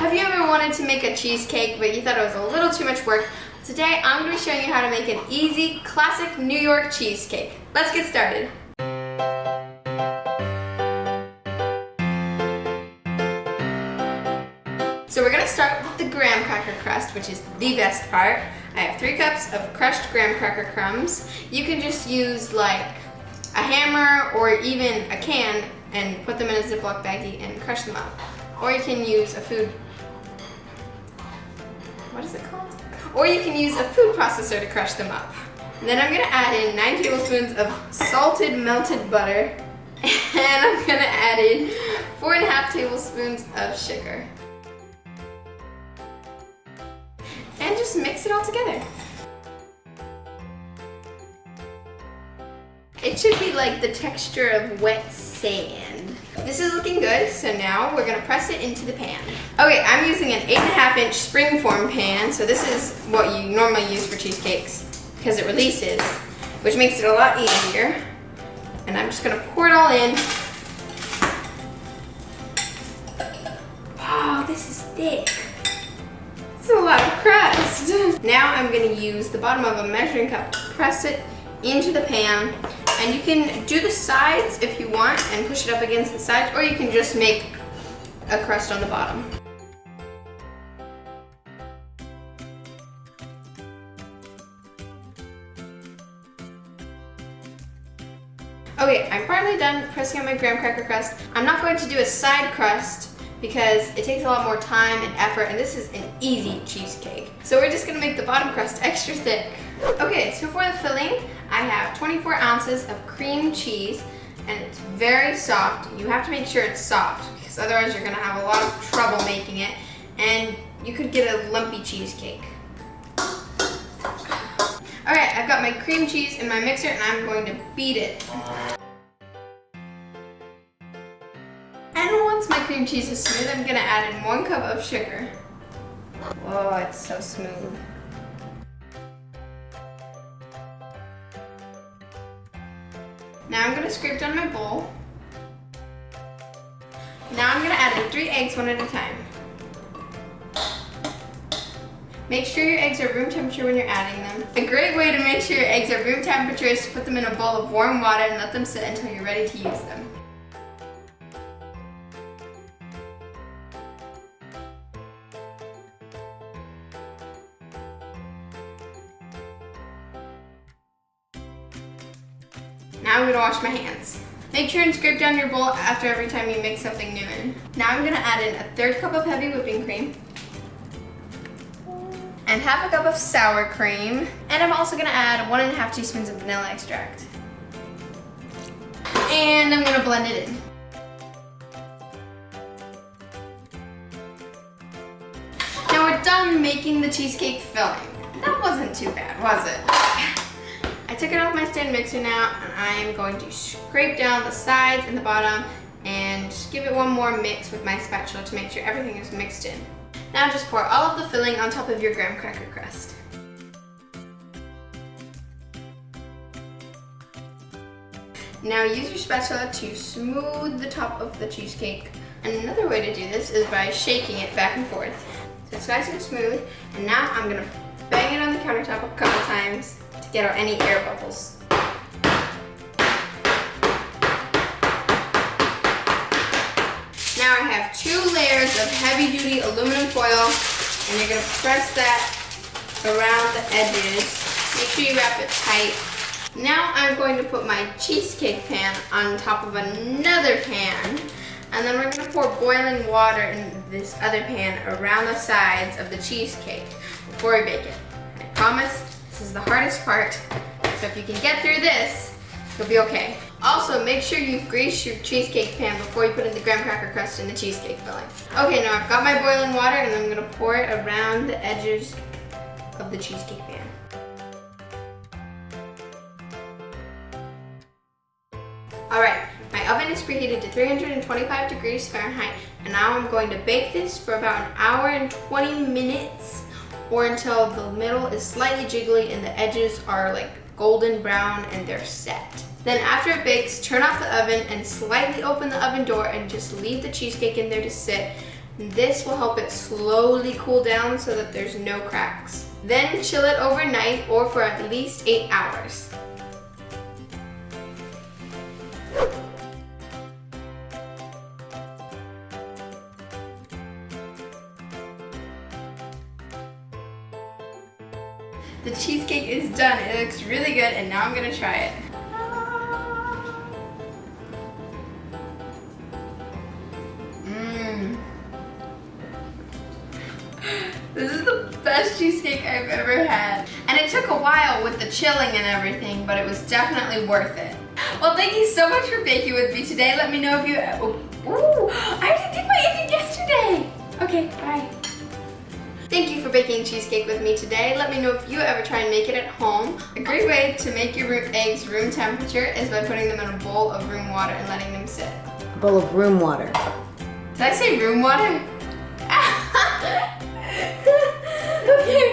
Have you ever wanted to make a cheesecake but you thought it was a little too much work? Today I'm going to be showing you how to make an easy, classic New York cheesecake. Let's get started. So we're going to start with the graham cracker crust, which is the best part. I have 3 cups of crushed graham cracker crumbs. You can just use like a hammer or even a can and put them in a Ziploc baggie and crush them up. Or you can use a food, what is it called? Or you can use a food processor to crush them up. And then I'm going to add in 9 tablespoons of salted melted butter. And I'm going to add in 4.5 tablespoons of sugar. And just mix it all together. It should be like the texture of wet sand. This is looking good, so now we're gonna press it into the pan. Okay, I'm using an 8.5-inch springform pan, so this is what you normally use for cheesecakes because it releases, which makes it a lot easier. And I'm just gonna pour it all in. Wow, this is thick. It's a lot of crust. Now I'm going to use the bottom of a measuring cup to press it into the pan. And you can do the sides if you want and push it up against the sides, or you can just make a crust on the bottom. Okay, I'm finally done pressing on my graham cracker crust. I'm not going to do a side crust because it takes a lot more time and effort, and this is an easy cheesecake. So we're just gonna make the bottom crust extra thick. Okay, so for the filling, I have 24 ounces of cream cheese, and it's very soft. You have to make sure it's soft, because otherwise you're gonna have a lot of trouble making it, and you could get a lumpy cheesecake. All right, I've got my cream cheese in my mixer, and I'm going to beat it. And once my cream cheese is smooth, I'm gonna add in 1 cup of sugar. Oh, it's so smooth. Now I'm gonna scrape down my bowl. Now I'm gonna add in 3 eggs one at a time. Make sure your eggs are room temperature when you're adding them. A great way to make sure your eggs are room temperature is to put them in a bowl of warm water and let them sit until you're ready to use them. Now I'm going to wash my hands. Make sure and scrape down your bowl after every time you mix something new in. Now I'm going to add in a 1/3 cup of heavy whipping cream and 1/2 cup of sour cream, and I'm also going to add 1.5 teaspoons of vanilla extract. And I'm going to blend it in. Now we're done making the cheesecake filling. That wasn't too bad, was it? I took it off my stand mixer now, and I am going to scrape down the sides and the bottom and give it one more mix with my spatula to make sure everything is mixed in. Now just pour all of the filling on top of your graham cracker crust. Now use your spatula to smooth the top of the cheesecake. And another way to do this is by shaking it back and forth. So it's nice and smooth. And now I'm going to bang it on the countertop a couple times to get out any air bubbles. Now I have 2 layers of heavy-duty aluminum foil, and you're going to press that around the edges. Make sure you wrap it tight. Now I'm going to put my cheesecake pan on top of another pan, and then we're going to pour boiling water in this other pan around the sides of the cheesecake before we bake it. I promise this is the hardest part, so if you can get through this, you'll be okay. Also, make sure you grease your cheesecake pan before you put in the graham cracker crust in the cheesecake filling. Okay, now I've got my boiling water, and I'm going to pour it around the edges of the cheesecake pan. Alright, my oven is preheated to 325 degrees Fahrenheit, and now I'm going to bake this for about 1 hour and 20 minutes, or until the middle is slightly jiggly and the edges are like golden brown and they're set. Then after it bakes, turn off the oven and slightly open the oven door and just leave the cheesecake in there to sit This will help it slowly cool down so that there's no cracks. Then chill it overnight or for at least 8 hours. The cheesecake is done. It looks really good, and now I'm gonna try it. This is the best cheesecake I've ever had. And it took a while with the chilling and everything, but it was definitely worth it. Well, thank you so much for baking with me today. Let me know if you, I already did my egg yesterday. Okay, bye. Thank you for baking cheesecake with me today. Let me know if you ever try and make it at home. A great way to make your eggs room temperature is by putting them in a bowl of room water and letting them sit. A bowl of room water. Did I say room water? Okay.